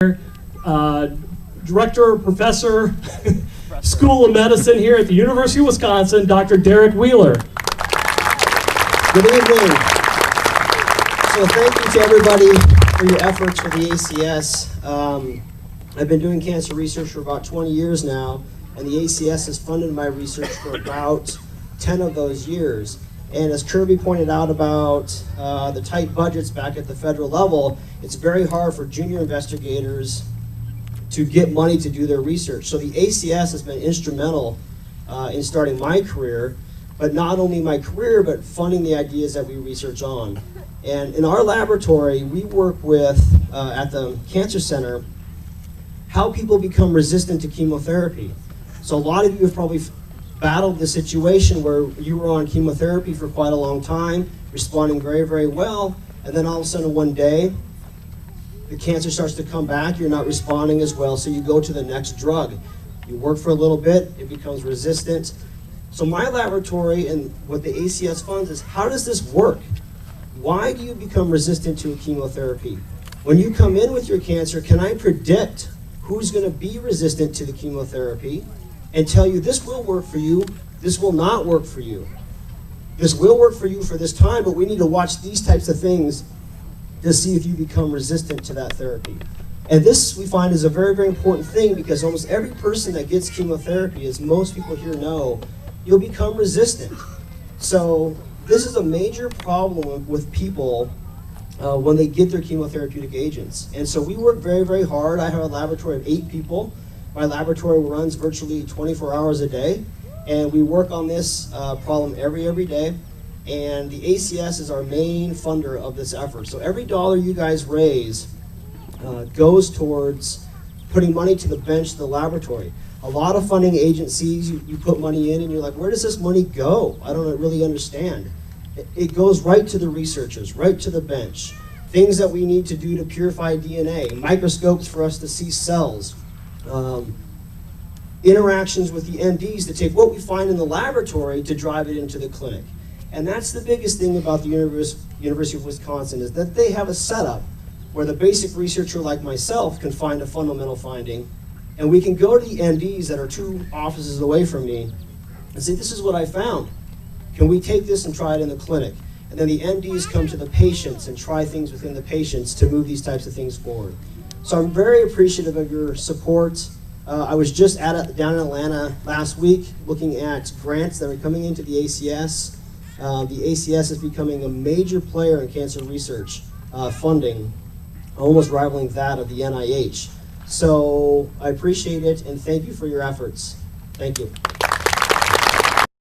Director, Professor, School of Medicine here at the University of Wisconsin, Dr. Deric Wheeler. Good evening. So thank you to everybody for your efforts for the ACS. I've been doing cancer research for about 20 years now, and the ACS has funded my research for about 10 of those years. And as Kirby pointed out about the tight budgets back at the federal level, it's very hard for junior investigators to get money to do their research. So the ACS has been instrumental in starting my career, but not only my career, but funding the ideas that we research on. And in our laboratory, we work with, at the Cancer Center, how people become resistant to chemotherapy. So a lot of you have probably battled the situation where you were on chemotherapy for quite a long time, responding very, very well, and then all of a sudden one day, the cancer starts to come back, you're not responding as well, so you go to the next drug. You work for a little bit, it becomes resistant. So my laboratory and what the ACS funds is, how does this work? Why do you become resistant to a chemotherapy? When you come in with your cancer, can I predict who's going to be resistant to the chemotherapy and tell you this will work for you, this will not work for you. This will work for you for this time, but we need to watch these types of things to see if you become resistant to that therapy. And this, we find, is a very, very important thing because almost every person that gets chemotherapy, as most people here know, you'll become resistant. So this is a major problem with people when they get their chemotherapeutic agents. And so we work very, very hard. I have a laboratory of 8 people. My laboratory runs virtually 24 hours a day, and we work on this problem every day. And the ACS is our main funder of this effort. So every dollar you guys raise goes towards putting money to the bench of the laboratory. A lot of funding agencies, you put money in and you're like, where does this money go? I don't really understand. It goes right to the researchers, right to the bench. Things that we need to do to purify DNA, microscopes for us to see cells, interactions with the MDs to take what we find in the laboratory to drive it into the clinic. And that's the biggest thing about the University of Wisconsin is that they have a setup where the basic researcher like myself can find a fundamental finding, and we can go to the MDs that are 2 offices away from me and say, this is what I found. Can we take this and try it in the clinic? And then the MDs come to the patients and try things within the patients to move these types of things forward. So I'm very appreciative of your support. I was just down in Atlanta last week looking at grants that are coming into the ACS. The ACS is becoming a major player in cancer research funding, almost rivaling that of the NIH. So I appreciate it and thank you for your efforts. Thank you.